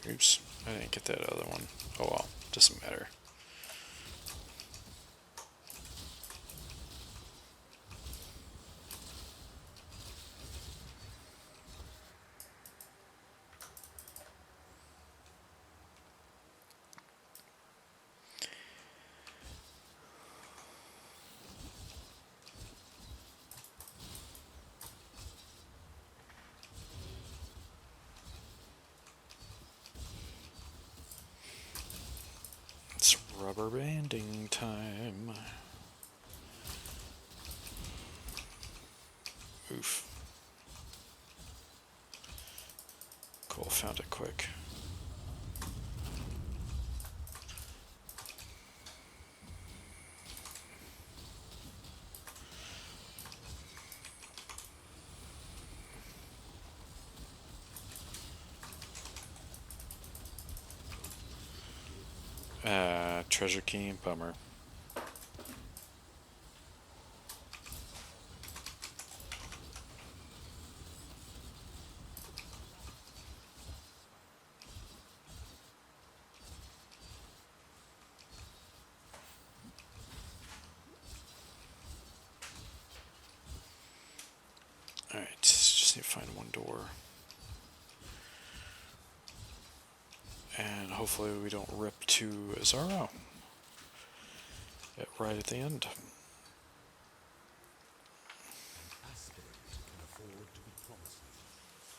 Oops, I didn't get that other one. Oh well, doesn't matter. It's rubber banding time. Oof. Cool, found it quick. Treasure key, bummer. Alright, just need to find one door. And hopefully we don't rip to Azaro right at the end. An aspirant can afford to be promising.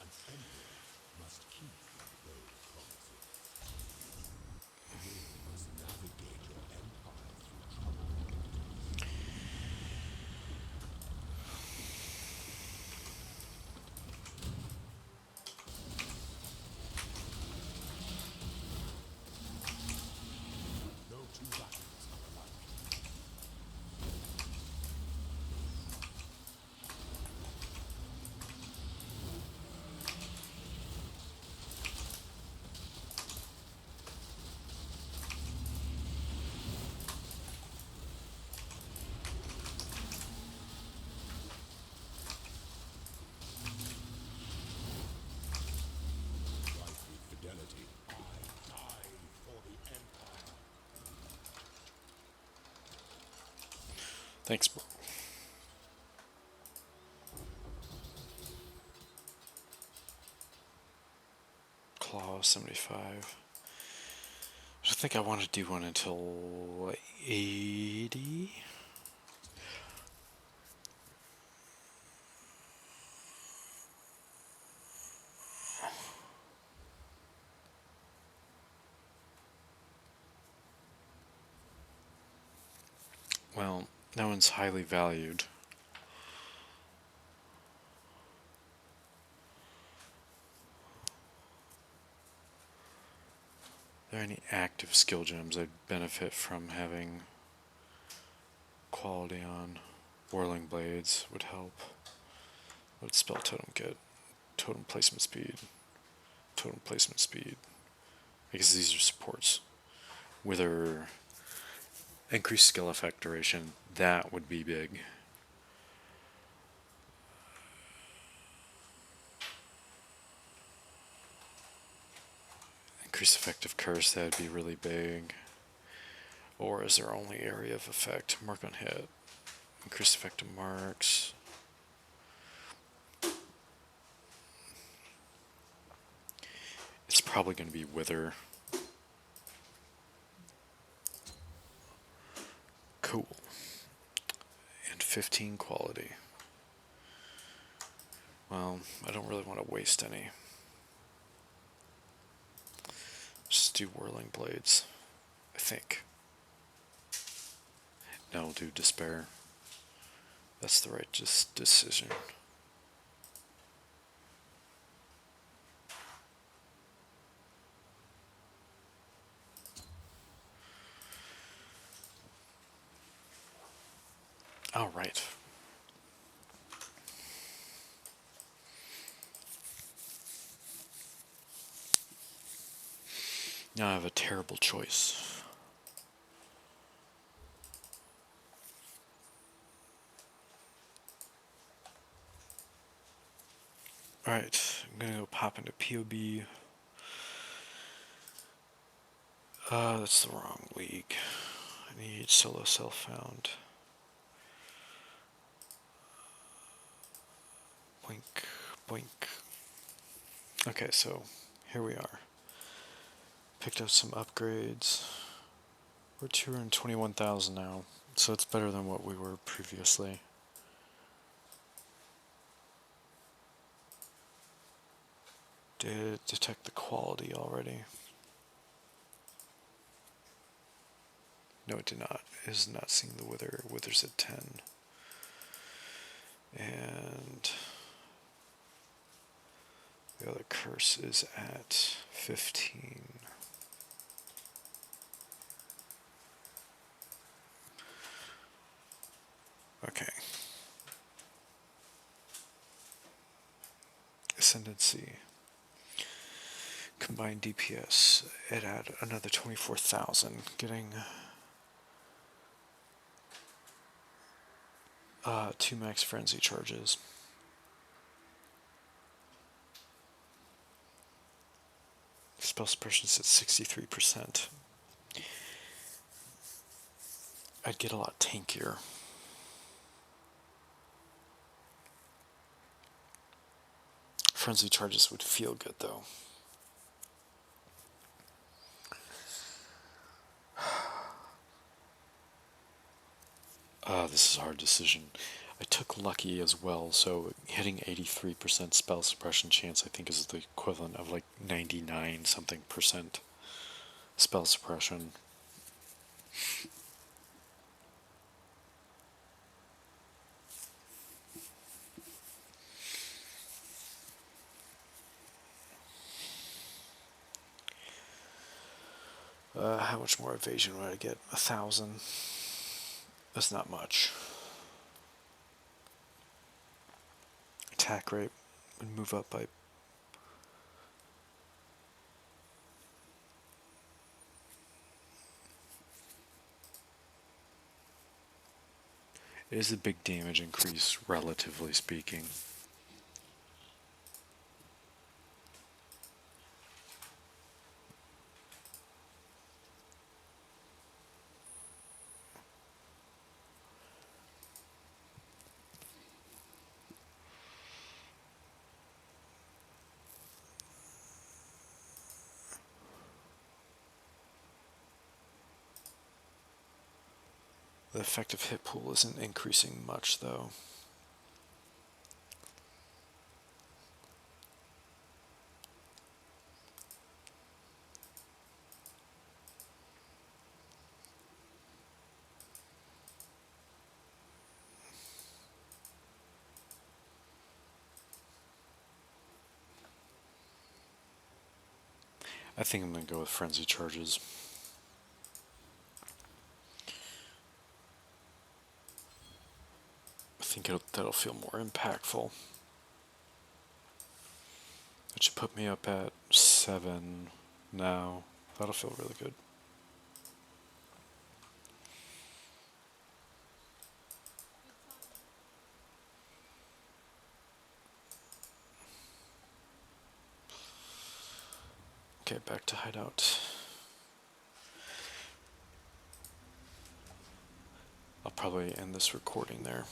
An emperor must keep those promises. You must navigate your empire through troubled waters. No two battles are alike. Fight with fidelity. I die for the empire. Thanks, bro. Claw 75. I think I want to do one until 80. Well, that one's highly valued. Are there any active skill gems I'd benefit from having quality on? Whirling Blades would help. What would Spell Totem get? Totem placement speed. Totem placement speed. I guess these are supports. Wither. Increased skill effect duration. That would be big. Increased effective curse. That would be really big. Or is there only area of effect? Mark on hit. Increased effective marks. It's probably going to be Wither. Cool. And 15 quality. Well, I don't really want to waste any. Just do Whirling Blades, I think. No, do Despair. That's the right decision. All right. Now I have a terrible choice. Alright, I'm gonna go pop into POB. That's the wrong league. I need solo self found. Boink, boink. Okay, so here we are. Picked up some upgrades. We're 221,000 now, so it's better than what we were previously. Did it detect the quality already? No, it did not. It is not seeing the wither. Wither's at 10. And the other curse is at 15. Okay. Ascendancy. Combined DPS. It had another 24,000, getting 2 max frenzy charges. Spell suppression's at 63%. I'd get a lot tankier. Frenzy charges would feel good though. This is a hard decision. I took lucky as well, so hitting 83% spell suppression chance I think is the equivalent of like 99 something percent spell suppression. How much more evasion would I get? 1,000. That's not much. Attack rate would move up by. It is a big damage increase, relatively speaking. The effective hit pool isn't increasing much, though. I think I'm going to go with frenzy charges. I think that'll feel more impactful. That should put me up at 7 now. That'll feel really good. Okay, back to hideout. I'll probably end this recording there.